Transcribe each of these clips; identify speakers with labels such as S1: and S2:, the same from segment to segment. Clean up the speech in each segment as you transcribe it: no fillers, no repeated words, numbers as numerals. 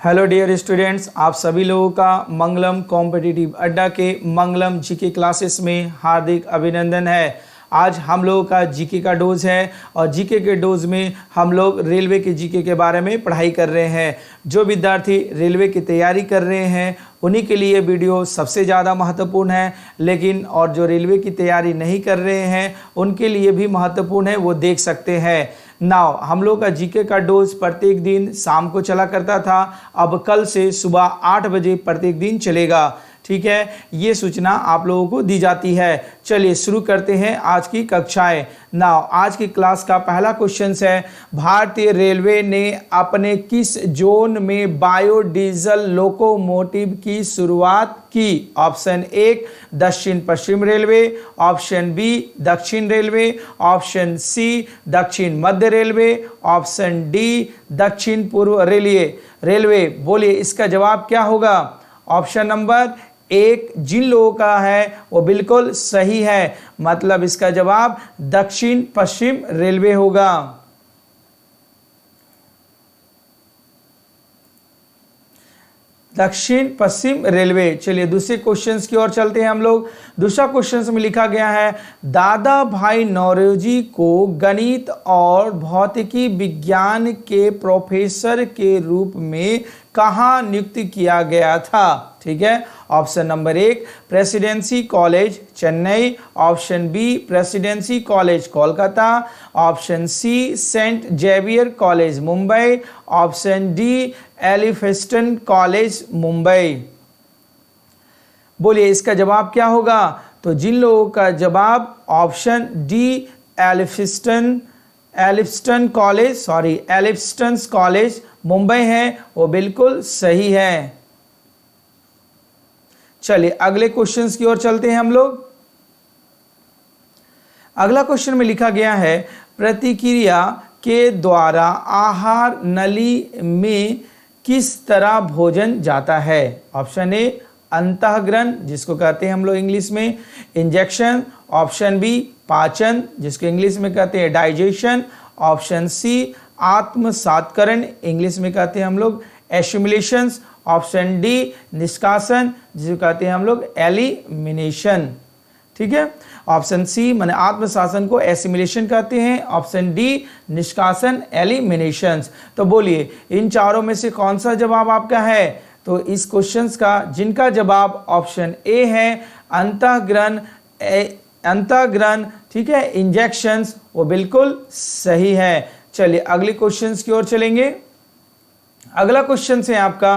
S1: Hello dear students, आप सभी लोगों का मंगलम कॉम्पिटिटिव अड्डा के मंगलम जीके क्लासेस में हार्दिक अभिनंदन है। आज हम लोगों का जीके का डोज है और जीके के डोज में हम लोग रेलवे के जीके के बारे में पढ़ाई कर रहे हैं। जो विद्यार्थी रेलवे की तैयारी कर रहे हैं उन्हीं के लिए वीडियो सबसे ज़्यादा महत्वपूर्ण है, लेकिन और जो रेलवे की तैयारी नहीं कर रहे हैं उनके लिए भी महत्वपूर्ण है, वो देख सकते हैं। नाउ हम लोग का जीके का डोज प्रत्येक दिन शाम को चला करता था, अब कल से सुबह 8 बजे प्रत्येक दिन चलेगा। ठीक है, ये सूचना आप लोगों को दी जाती है। चलिए शुरू करते हैं आज की कक्षाएं। नाउ आज की क्लास का पहला क्वेश्चन है, भारतीय रेलवे ने अपने किस जोन में बायोडीजल लोकोमोटिव की शुरुआत की? ऑप्शन 1 दक्षिण पश्चिम रेलवे, ऑप्शन बी दक्षिण रेलवे, ऑप्शन सी दक्षिण मध्य रेलवे, ऑप्शन डी दक्षिण पूर्व रेलवे। बोलिए इसका जवाब क्या होगा? ऑप्शन नंबर 1 जिन लोगों का है वो बिल्कुल सही है, मतलब इसका जवाब दक्षिण पश्चिम रेलवे होगा। दक्षिण पश्चिम रेलवे। चलिए दूसरे क्वेश्चंस की ओर चलते हैं हम लोग। दूसरा क्वेश्चन में लिखा गया है, दादा भाई नौरोजी को गणित और भौतिकी विज्ञान के प्रोफेसर के रूप में कहाँ नियुक्त किया गया था? ठीक है, option number 1 Presidency College Chennai, option B Presidency College Kolkata, option C Saint Xavier College Mumbai, option D Elphinstone College Mumbai. बोलिए इसका जवाब क्या होगा? तो जिन लोगों का जवाब option D Elphinstone College Mumbai है वो बिल्कुल सही है। चलिए अगले क्वेश्चंस की ओर चलते हैं हम लोग। अगला क्वेश्चन में लिखा गया है, प्रतिक्रिया के द्वारा आहार नली में किस तरह भोजन जाता है? ऑप्शन ए अंतःग्रहण जिसको कहते हैं हम लोग इंग्लिश में इंजेक्शन, ऑप्शन बी पाचन जिसको इंग्लिश में कहते हैं डाइजेशन, ऑप्शन सी आत्मसात्करण इंग्लिश में कहते हैं हम लोग एसिमिलेशन, ऑप्शन डी निष्कासन जिसे कहते हैं हम लोग एलिमिनेशन। ठीक है, ऑप्शन सी माने आत्मशासन को एसिमिलेशन कहते हैं, ऑप्शन डी निष्कासन एलिमिनेशन। तो बोलिए इन चारों में से कौन सा जवाब आपका है? तो इस क्वेश्चन का जिनका जवाब ऑप्शन ए है अंतःग्रहण, ठीक है, इंजेक्शंस, वो बिल्कुल सही है। चलिए अगले क्वेश्चंस की ओर चलेंगे। अगला क्वेश्चन है आपका,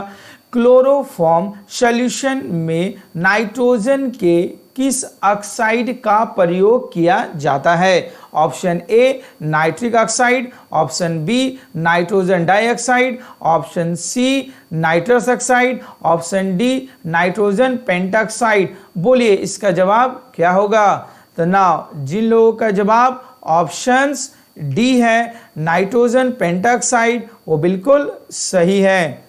S1: क्लोरोफॉर्म सॉल्यूशन में नाइट्रोजन के किस ऑक्साइड का प्रयोग किया जाता है? Option A nitric oxide, option B nitrogen dioxide, option C nitrous oxide, option D nitrogen pentoxide. बोलिए इसका जवाब क्या होगा? तो नाउ जिन लोगों का जवाब ऑप्शंस डी है नाइट्रोजन पेंटाक्साइड वो बिल्कुल सही है।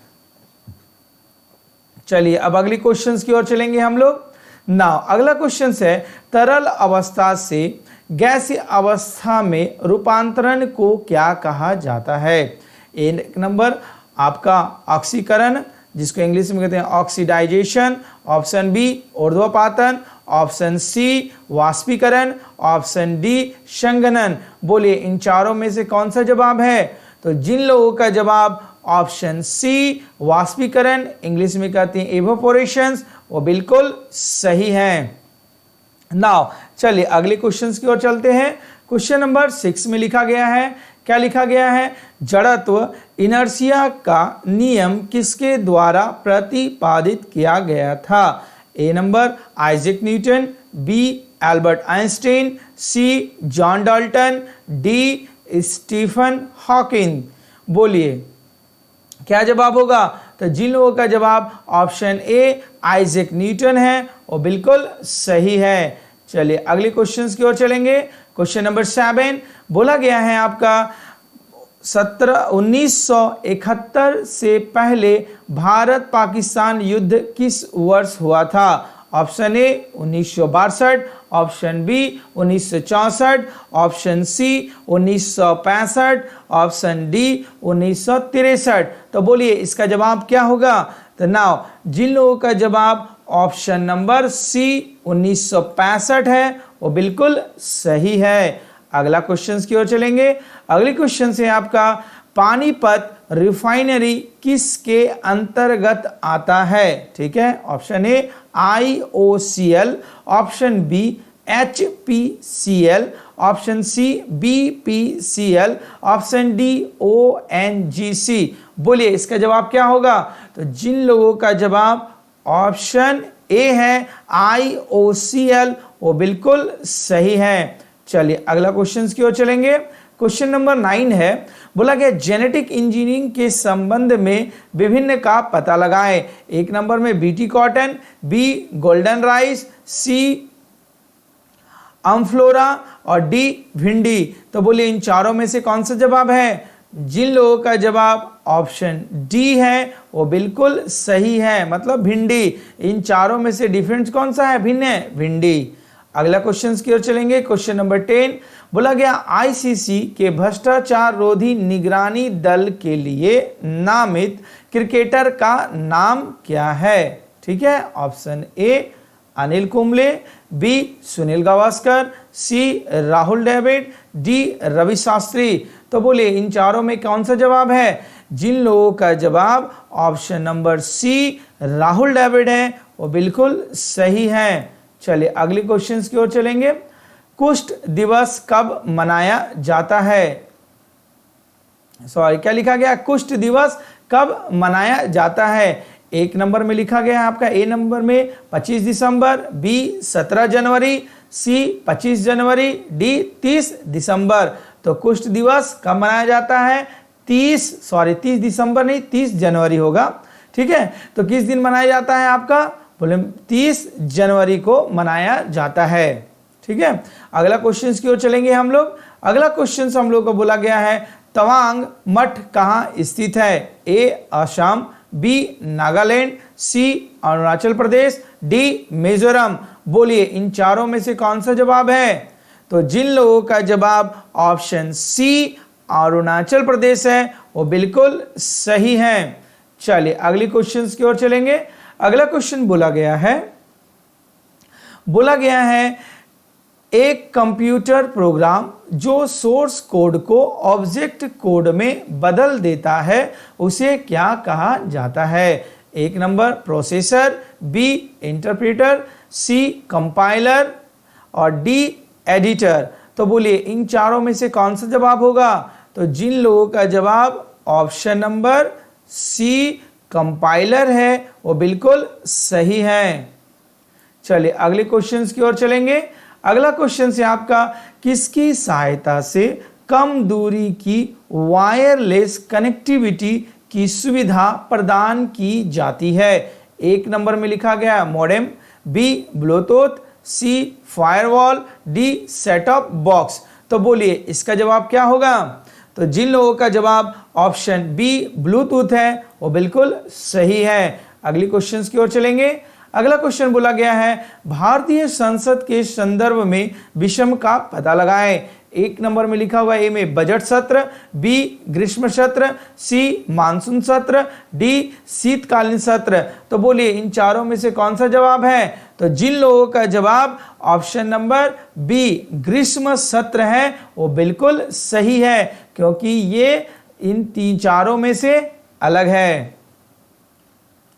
S1: चलिए अब अगली क्वेश्चंस की ओर चलेंगे हम लोग। नाउ अगला क्वेश्चन है, तरल अवस्था से गैसीय अवस्था में रूपांतरण को क्या कहा जाता है? एक नंबर आपका ऑक्सीकरण जिसको इंग्लिश में कहते हैं ऑक्सीडाइजेशन, ऑप्शन बी ऊर्ध्वपातन, ऑप्शन सी वाष्पीकरण, ऑप्शन डी संघनन। बोलिए इन चारों में से कौन सा जवाब है? तो जिन लोगों का जवाब ऑप्शन सी वाष्पीकरण इंग्लिश में कहते हैं इवेपोरेशन वो बिल्कुल सही है। नाउ चलिए अगले क्वेश्चंस की ओर चलते हैं। क्वेश्चन नंबर 6 में लिखा गया है, क्या लिखा गया है? जड़त्व इनर्शिया का नियम किसके द्वारा प्रतिपादित किया गया था? A number Isaac Newton, B Albert Einstein, C John Dalton, D Stephen Hawking. बोलिए क्या जवाब होगा? तो जिन लोगों का जवाब ऑप्शन ए आइजैक न्यूटन है वो बिल्कुल सही है। चलिए अगले क्वेश्चंस की ओर चलेंगे। क्वेश्चन नंबर 7 बोला गया है आपका 1971 से पहले भारत पाकिस्तान युद्ध किस वर्ष हुआ था? Option A 1962, option B 1964, option C 1965, option D 1963। तो बोलिए इसका जवाब क्या होगा? तो नाउ जिन लोगों का जवाब ऑप्शन नंबर सी 1965 है वो बिल्कुल सही है। अगला क्वेश्चन की ओर चलेंगे। अगले क्वेश्चन से आपका पानीपत रिफाइनरी किसके अंतर्गत आता है? ठीक है, option A IOCL, option B HPCL, option C BPCL, option D ONGC। बोलिए इसका जवाब क्या होगा? तो जिन लोगों का जवाब ऑप्शन ए है IOCL वो बिल्कुल सही है। चलिए अगला क्वेश्चन की ओर चलेंगे। क्वेश्चन नंबर 9 है, बोला गया जेनेटिक इंजीनियरिंग के संबंध में विभिन्न का पता लगाएं। एक नंबर में BT cotton, B golden rice, C Amflora और डी भिंडी। तो बोलिए इन चारों में से कौन सा जवाब है? जिन लोगों का जवाब ऑप्शन डी है वो बिल्कुल सही है, मतलब भिंडी। इन चारों में से डिफरेंस कौन सा है? भिन्न है, भिंडी। अगला क्वेश्चन की ओर चलेंगे। क्वेश्चन नंबर 10 बोला गया आईसीसी के भ्रष्टाचार रोधी निगरानी दल के लिए नामित क्रिकेटर का नाम क्या है? ठीक है, option A Anil Kumble, B Sunil Gavaskar, C Rahul Dravid, D Ravi Shastri. तो बोलिए इन चारों में कौन सा जवाब है? जिन लोगों का जवाब option number C Rahul Dravid है वो बिल्कुल सही है। चलिए अगले क्वेश्चन की ओर चलेंगे। कुष्ठ दिवस कब मनाया जाता है? सॉरी, क्या लिखा गया? कुष्ठ दिवस कब मनाया जाता है? एक नंबर में लिखा गया है आपका ए नंबर में 25 दिसंबर, बी 17 जनवरी, सी 25 जनवरी, डी 30 दिसंबर। तो कुष्ठ दिवस कब मनाया जाता है? 30 दिसंबर नहीं, 30 जनवरी होगा। ठीक है, तो किस दिन मनाया जाता है आपका? बोले 30 जनवरी को मनाया जाता है। ठीक है, अगला क्वेश्चन की ओर चलेंगे हम लोग। अगला क्वेश्चन हम लोग को बोला गया है तवांग मठ कहाँ स्थित है? ए असम, बी नागालैंड, सी अरुणाचल प्रदेश, डी मिजोरम। बोलिए इन चारों में से कौन सा जवाब है? तो जिन लोगों का जवाब ऑप्शन सी अरुणाचल प्रदेश है वो बिल्कुल सही है। चलिए अगले क्वेश्चन की ओर चलेंगे। अगला क्वेश्चन बोला गया है एक कंप्यूटर प्रोग्राम जो सोर्स कोड को ऑब्जेक्ट कोड में बदल देता है उसे क्या कहा जाता है? एक number processor, B interpreter, C compiler और डी एडिटर। तो बोलिए इन चारों में से कौन सा जवाब होगा? तो जिन लोगों का जवाब ऑप्शन नंबर सी कंपाइलर है वो बिल्कुल सही है। चलिए अगले क्वेश्चन की ओर चलेंगे। अगला क्वेश्चन से आपका किसकी सहायता से कम दूरी की वायरलेस कनेक्टिविटी की सुविधा प्रदान की जाती है? एक नंबर में लिखा गया modem, B Bluetooth, C firewall, D set top box. तो बोलिए इसका जवाब क्या होगा? तो जिन लोगों का जवाब ऑप्शन बी ब्लूटूथ है वो बिल्कुल सही है। अगली क्वेश्चन की ओर चलेंगे। अगला क्वेश्चन बोला गया है भारतीय संसद के संदर्भ में विषम का पता लगाएं। एक नंबर में लिखा हुआ ए में बजट सत्र, बी ग्रीष्म सत्र, सी मानसून सत्र, डी शीतकालीन सत्र। तो बोलिए इन चारों में से कौन सा जवाब है? तो जिन लोगों का जवाब ऑप्शन नंबर बी ग्रीष्म सत्र है वो बिल्कुल सही है, क्योंकि ये इन चारों में से अलग है।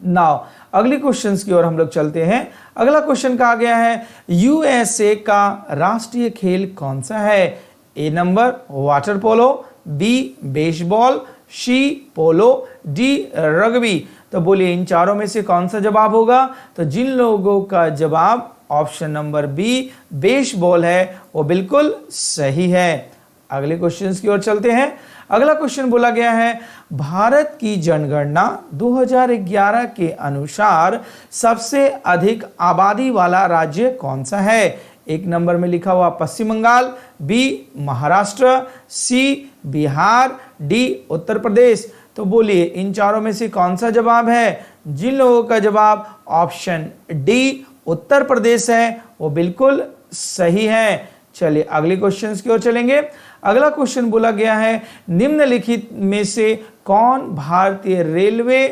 S1: नाउ अगले क्वेश्चन की ओर हम लोग चलते हैं। अगला क्वेश्चन कहा गया है यूएसए का राष्ट्रीय खेल कौन सा है? A number water polo, B baseball, C polo, D rugby. तो बोलिए इन चारों में से कौन सा जवाब होगा? तो जिन लोगों का जवाब ऑप्शन नंबर बी बेसबॉल है वो बिल्कुल सही है। अगले क्वेश्चन की ओर चलते हैं। अगला क्वेश्चन बोला गया है भारत की जनगणना 2011 के अनुसार सबसे अधिक आबादी वाला राज्य कौन सा है? एक नंबर में लिखा हुआ पश्चिम बंगाल, बी महाराष्ट्र, सी बिहार, डी उत्तर प्रदेश। तो बोलिए इन चारों में से कौन सा जवाब है? जिन लोगों का जवाब ऑप्शन डी उत्तर प्रदेश है वो बिल्कुल सही है। चलिए अगले क्वेश्चन की ओर चलेंगे। अगला क्वेश्चन बोला गया है, निम्नलिखित में से कौन भारतीय रेलवे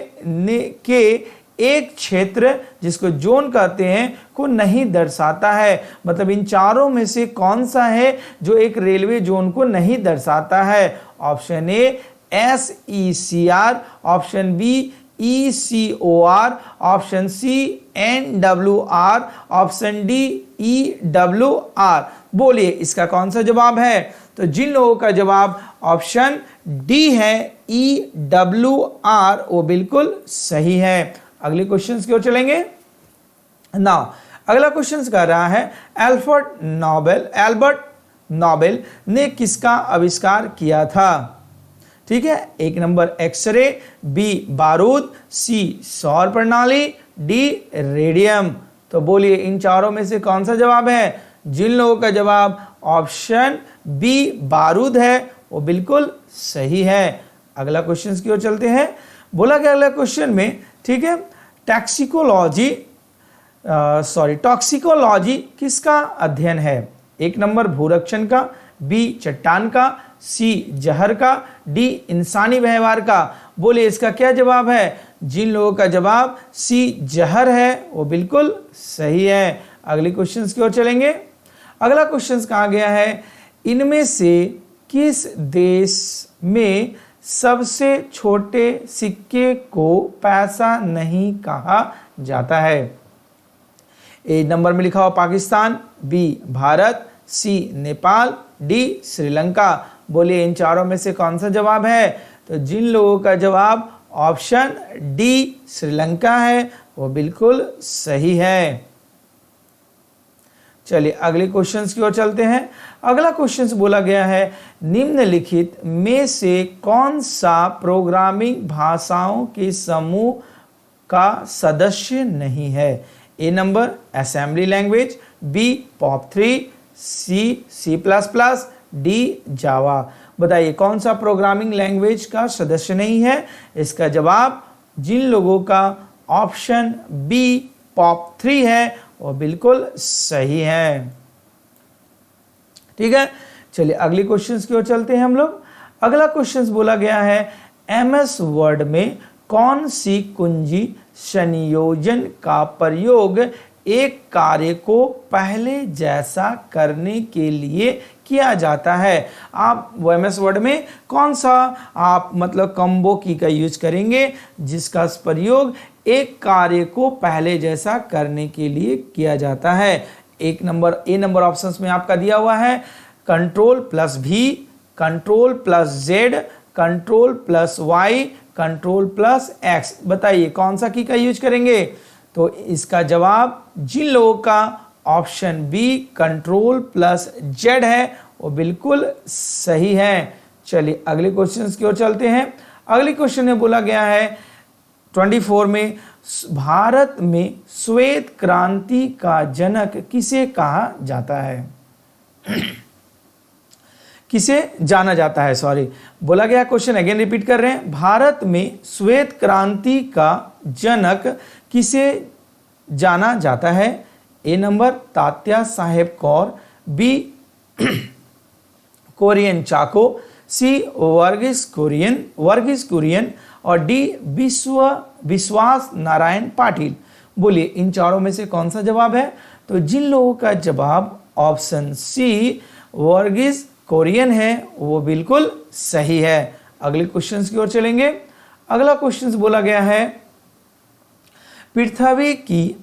S1: के एक क्षेत्र जिसको जोन कहते हैं को नहीं दर्शाता है। मतलब इन चारों में से कौन सा है जो एक रेलवे जोन को नहीं दर्शाता है। Option A SECR, option B ECOR, option C NWR, option D EWR। बोलिए इसका कौन सा जवाब है। तो जिन लोगों का जवाब ऑप्शन डी है EWR वो बिल्कुल सही है। अगले क्वेश्चन की ओर चलेंगे। नाउ अगला क्वेश्चन कह रहा है, एल्बर्ट नोबेल ने किसका आविष्कार किया था। ठीक है, एक नंबर एक्सरे, बी बारूद, सी सौर प्रणाली, डी रेडियम। तो बोलिए इन चारों में से कौन सा जवाब है। जिन लोगों का जवाब ऑप्शन बी बारूद है वो बिल्कुल सही है। अगला क्वेश्चन की ओर चलते हैं। बोला गया अगला क्वेश्चन में, ठीक है, टॉक्सिकोलॉजी किसका अध्ययन है। एक नंबर भूरक्षण का, बी चट्टान का, सी जहर का, डी इंसानी व्यवहार का। बोलिए इसका क्या जवाब है। जिन लोगों का जवाब सी जहर है वो बिल्कुल सही है। अगले क्वेश्चन की ओर चलेंगे। अगला क्वेश्चन कहा गया है, इनमें से किस देश में सबसे छोटे सिक्के को पैसा नहीं कहा जाता है। ए नंबर में लिखा हुआ पाकिस्तान, बी भारत, सी नेपाल, डी श्रीलंका। बोलिए इन चारों में से कौन सा जवाब है। तो जिन लोगों का जवाब ऑप्शन डी श्रीलंका है वो बिल्कुल सही है। चलिए अगले क्वेश्चंस की ओर चलते हैं। अगला क्वेश्चन बोला गया है, निम्नलिखित में से कौन सा प्रोग्रामिंग भाषाओं के समूह का सदस्य नहीं है। A number assembly language, B POP3, C C++, D Java. बताइए कौन सा प्रोग्रामिंग लैंग्वेज का सदस्य नहीं है। इसका जवाब जिन लोगों का ऑप्शन बी POP3 है वो बिल्कुल सही है। ठीक है, चलिए अगले क्वेश्चंस की ओर चलते हैं हम लोग। अगला क्वेश्चंस बोला गया है, MS वर्ड में कौन सी कुंजी संयोजन का प्रयोग एक कार्य को पहले जैसा करने के लिए किया जाता है। आप MS वर्ड में कौन सा आप मतलब कॉम्बो की का यूज करेंगे जिसका प्रयोग एक कार्य को पहले जैसा करने के लिए किया जाता है। एक नंबर ए नंबर ऑप्शंस में आपका दिया हुआ है Ctrl+V, Ctrl+Z, Ctrl+Y, Ctrl+X। बताइए कौन सा की का यूज करेंगे। तो इसका जवाब जिन लोगों का ऑप्शन बी Ctrl+Z है वो बिल्कुल सही है। चलिए अगले क्वेश्चन की ओर चलते हैं। अगले क्वेश्चन में बोला गया है 24 में, भारत में श्वेत क्रांति का जनक किसे कहा जाता है। किसे जाना जाता है, सॉरी बोला गया क्वेश्चन अगेन रिपीट कर रहे हैं। भारत में श्वेत क्रांति का जनक किसे जाना जाता है। A number Tatya Saheb Kaur, B Korean चाको, सी वर्गीस कुरियन और डी विश्वास नारायण पाटिल। बोलिए इन चारों में से कौन सा जवाब है। तो जिन लोगों का जवाब ऑप्शन सी वर्गीस कुरियन है वो बिल्कुल सही है। अगले क्वेश्चन की ओर चलेंगे। अगला क्वेश्चन बोला गया है, पृथ्वी की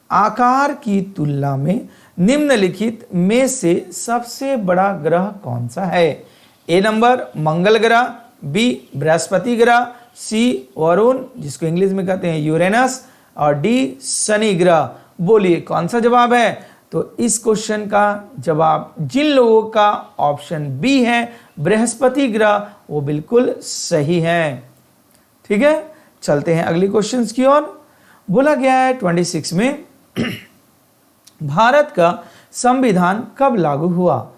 S1: आकार की तुलना में निम्नलिखित में से सबसे बड़ा ग्रह कौन सा है। ए नंबर मंगल ग्रह, बी बृहस्पति ग्रह, सी वरुण जिसको इंग्लिश में कहते हैं यूरेनस और डी शनि ग्रह। बोलिए कौन सा जवाब है। तो इस क्वेश्चन का जवाब जिन लोगों का ऑप्शन बी है बृहस्पति ग्रह वो बिल्कुल सही है। ठीक है, चलते हैं अगली क्वेश्चन की ओर। बोला गया है 26 में, भारत का संविधान कब लागू हुआ।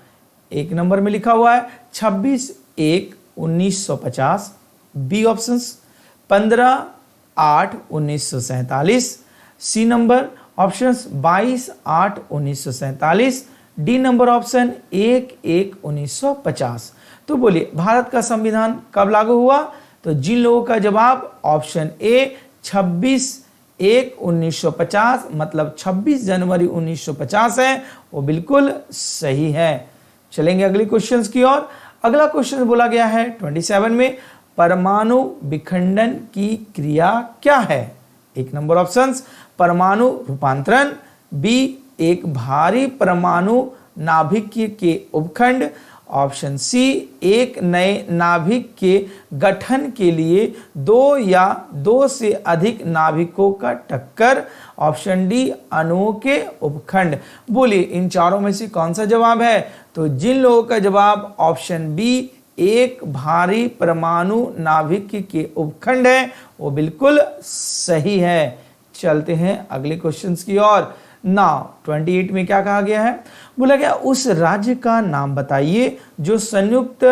S1: एक नंबर में लिखा हुआ है 26/1/1950, B options 15/8/1947, C number options 22/8/1947, D number option 1/1/1950। तो बोलिए भारत का संविधान कब लागू हुआ? तो जिन लोगों का जवाब ऑप्शन ए 26/1/1950 मतलब 26 जनवरी 1950 है, वो बिल्कुल सही है। चलेंगे अगले क्वेश्चंस की ओर। अगला क्वेश्चन बोला गया है 27 में, परमाणु विखंडन की क्रिया क्या है? एक नंबर ऑप्शंस परमाणु रूपांतरण, बी एक भारी परमाणु नाभिक के उपखंड, ऑप्शन सी एक नए नाभिक के गठन के लिए दो या दो से अधिक नाभिकों का टक्कर, ऑप्शन डी अणुओं के उपखंड। बोलिए इन चारों में से कौन सा जवाब है? तो जिन लोगों का जवाब ऑप्शन बी एक भारी परमाणु नाभिक के उपखंड है, वो बिल्कुल सही है। चलते हैं अगले क्वेश्चंस की ओर। नाउ 28 में क्या कहा गया है? बोला गया उस राज्य का नाम बताइए जो संयुक्त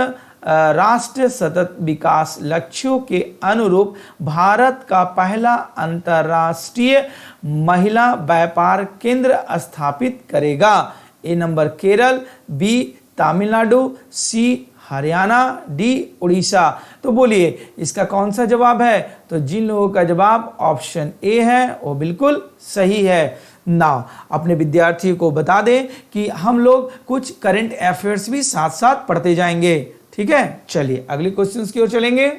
S1: राष्ट्र सतत विकास लक्ष्यों के अनुरूप भारत का पहला अंतर्राष्ट्रीय महिला व्यापार केंद्र स्थापित करेगा। ए नंबर केरल, बी तमिलनाडु, सी हरियाणा, डी उड़ीसा। तो बोलिए इसका कौन सा जवाब है? तो जिन लोगों का जवाब ऑप्शन ए है वो बिल्कुल सही है। ना अपने विद्यार्थियों को बता दें कि हम लोग कुछ करंट अफेयर्स भी साथ साथ पढ़ते जाएंगे, ठीक है। चलिए अगले क्वेश्चंस की ओर चलेंगे।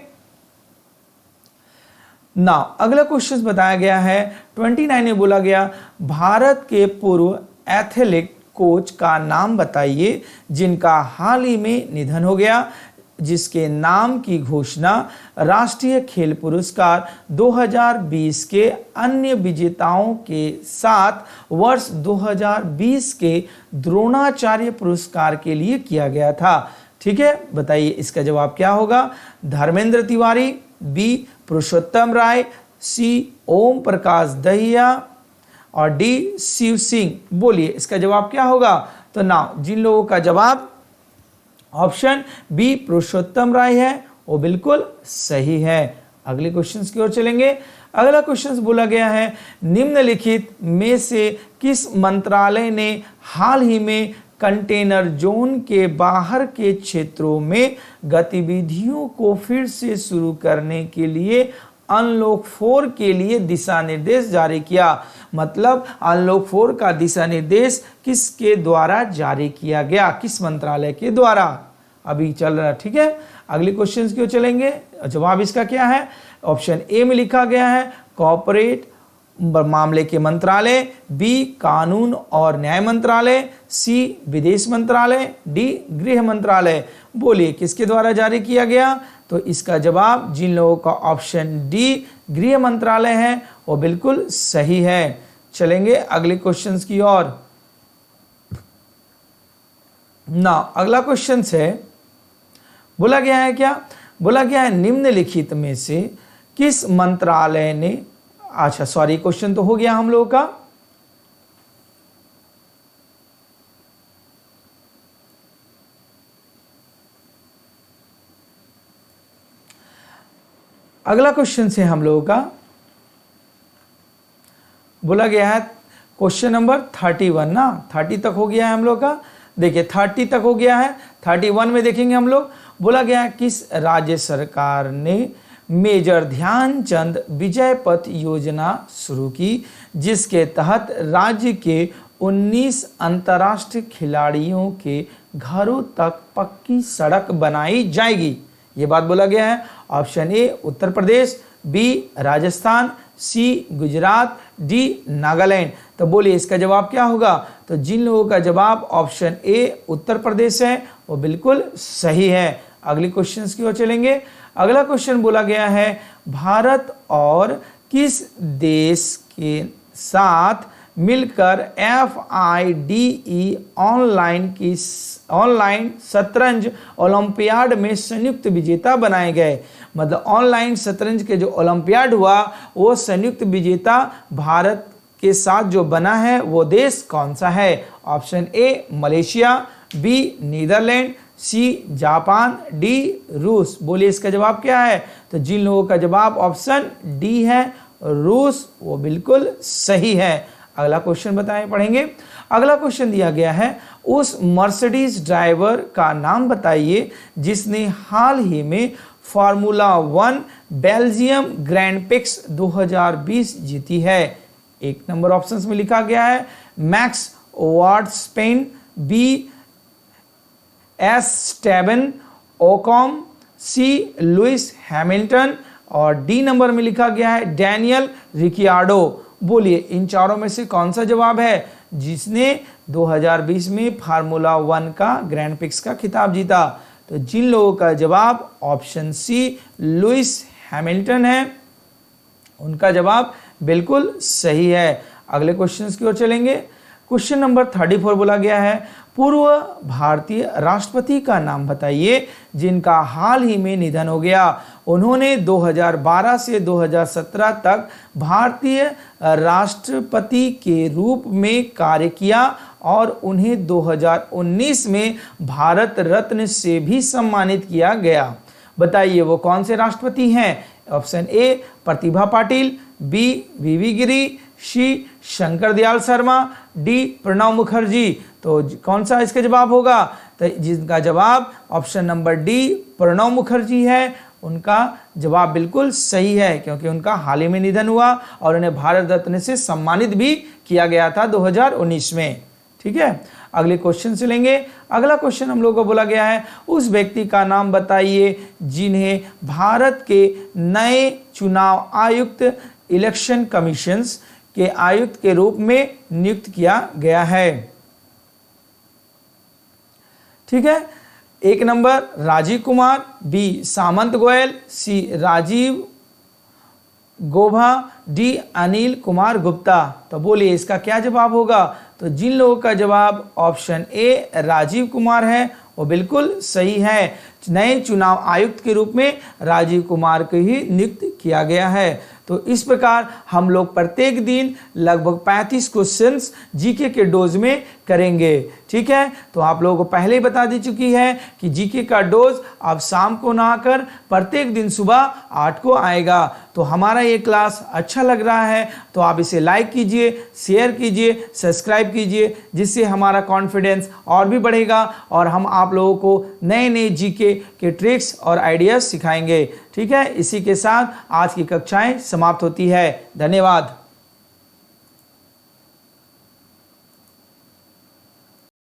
S1: ना अगला क्वेश्चन बताया गया है 29 में बोला गया भारत के पूर्व एथलीट कोच का नाम बताइए जिनका हाल ही में निधन हो गया, जिसके नाम की घोषणा राष्ट्रीय खेल पुरस्कार 2020 के अन्य विजेताओं के साथ वर्ष 2020 के द्रोणाचार्य पुरस्कार के लिए किया गया था। ठीक है, बताइए इसका जवाब क्या होगा? धर्मेंद्र तिवारी, बी पुरुषोत्तम राय, सी ओम प्रकाश दहिया और डी शिव सिंह। बोलिए इसका जवाब क्या होगा? तो ना जिन लोगों का जवाब ऑप्शन बी पुरुषोत्तम राय है वो बिल्कुल सही है। अगले क्वेश्चन की ओर चलेंगे। अगला क्वेश्चन बोला गया है निम्नलिखित में से किस मंत्रालय ने हाल ही में कंटेनर जोन के बाहर के क्षेत्रों में गतिविधियों को फिर से शुरू करने के लिए अनलॉक 4 के लिए दिशा निर्देश जारी किया? मतलब अनलॉक 4 का दिशा निर्देश किसके द्वारा जारी किया गया, किस मंत्रालय के द्वारा अभी चल रहा है। ठीक है, अगले क्वेश्चन की ओर चलेंगे। जवाब इसका क्या है? ऑप्शन ए में लिखा गया है कॉर्पोरेट मामले के मंत्रालय, बी कानून और न्याय मंत्रालय, सी विदेश मंत्रालय, डी गृह मंत्रालय। बोलिए किसके द्वारा जारी किया गया? तो इसका जवाब जिन लोगों का ऑप्शन डी गृह मंत्रालय है वो बिल्कुल सही है। चलेंगे अगले क्वेश्चन की ओर। ना अगला क्वेश्चन है बोला गया है क्या? बोला गया है निम्नलिखित में से किस मंत्रालय ने, अच्छा सॉरी क्वेश्चन तो हो गया हम लोगों का। अगला क्वेश्चन से हम लोगों का बोला गया है क्वेश्चन नंबर 31 ना, 30 तक हो गया है हम लोग का। देखिए 30 तक हो गया है, 31 में देखेंगे हम लोग। बोला गया है किस राज्य सरकार ने मेजर ध्यानचंद विजय पथ योजना शुरू की, जिसके तहत राज्य के 19 अंतर्राष्ट्रीय खिलाड़ियों के घरों तक पक्की सड़क बनाई जाएगी? ये बात बोला गया है। Option A Uttar Pradesh, B Rajasthan, C Gujarat, D Nagaland. तो बोलिए इसका जवाब क्या होगा? तो जिन लोगों का जवाब ऑप्शन ए उत्तर प्रदेश है वो बिल्कुल सही है। अगले क्वेश्चन की ओर चलेंगे। अगला क्वेश्चन बोला गया है भारत और किस देश के साथ मिलकर FIDE ऑनलाइन शतरंज ओलंपियाड में संयुक्त विजेता बनाए गए? मतलब ऑनलाइन शतरंज के जो ओलंपियाड हुआ वो संयुक्त विजेता भारत के साथ जो बना है वो देश कौन सा है? Option A Malaysia, B Netherland, C Japan, D रूस। बोलिए इसका जवाब क्या है? तो जिन लोगों का जवाब ऑप्शन डी है रूस वो बिल्कुल सही है। अगला क्वेश्चन बताएं पढ़ेंगे। अगला क्वेश्चन दिया गया है, उस मर्सिडीज ड्राइवर का नाम बताइए जिसने हाल ही में फार्मूला 1 बेल्जियम ग्रैंड प्रिक्स 2020 जीती है। 1 नंबर ऑप्शंस में लिखा गया है Max Verstappen, B Esteban Ocon, C Lewis Hamilton और डी नंबर में लिखा गया है डैनियल रिकियार्डो। बोलिए इन चारों में से कौन सा जवाब है जिसने 2020 में फार्मूला 1 का ग्रैंड प्रिक्स का खिताब जीता? तो जिन लोगों का जवाब ऑप्शन सी लुइस हैमिल्टन है, उनका जवाब बिल्कुल सही है। अगले क्वेश्चन की ओर चलेंगे। क्वेश्चन नंबर 34 बोला गया है, पूर्व भारतीय राष्ट्रपति का नाम बताइए जिनका हाल ही में निधन हो गया। उन्होंने 2012 से 2017 तक भारतीय राष्ट्रपति के रूप में कार्य किया और उन्हें 2019 में भारत रत्न से भी सम्मानित किया गया। बताइए वो कौन से राष्ट्रपति हैं? Option A Pratibha Patil, B V V Giri, C Shankar Dayal Sharma, D Pranab Mukherjee. तो कौन सा इसका जवाब होगा? तो जिसका जवाब option number D Pranab Mukherjee है, उनका जवाब बिल्कुल सही है क्योंकि उनका हाल ही में निधन हुआ और उन्हें भारत रत्न से सम्मानित भी किया गया था 2019 में। ठीक है, अगले क्वेश्चन से लेंगे। अगला क्वेश्चन हम लोगों को बोला गया है, उस व्यक्ति का नाम बताइए जिन्हें भारत के नए चुनाव आयुक्त इलेक्शन कमीशंस के आयुक्त के रूप में नियुक्त किया गया है। ठीक है, 1 नंबर राजीव कुमार, बी सामंत गोयल, सी राजीव गोभा, डी अनिल कुमार गुप्ता। तो बोलिए इसका क्या जवाब होगा? तो जिन लोगों का जवाब ऑप्शन ए राजीव कुमार है वो बिल्कुल सही है। नए चुनाव आयुक्त के रूप में राजीव कुमार को ही नियुक्त किया गया है। तो इस प्रकार हम लोग प्रत्येक दिन लगभग 35 क्वेश्चंस जीके के डोज में करेंगे। ठीक है, तो आप लोगों को पहले ही बता दी चुकी है कि जीके का डोज अब शाम को ना आकर प्रत्येक दिन सुबह 8 को आएगा। तो हमारा ये क्लास अच्छा लग रहा है तो आप इसे लाइक कीजिए, शेयर कीजिए, सब्सक्राइब कीजिए, जिससे हमारा कॉन्फिडेंस और भी बढ़ेगा और हम आप लोगों को नए नए जीके के ट्रिक्स और आइडियाज सिखाएंगे। ठीक है, इसी के साथ आज की कक्षाएं समाप्त होती है। धन्यवाद।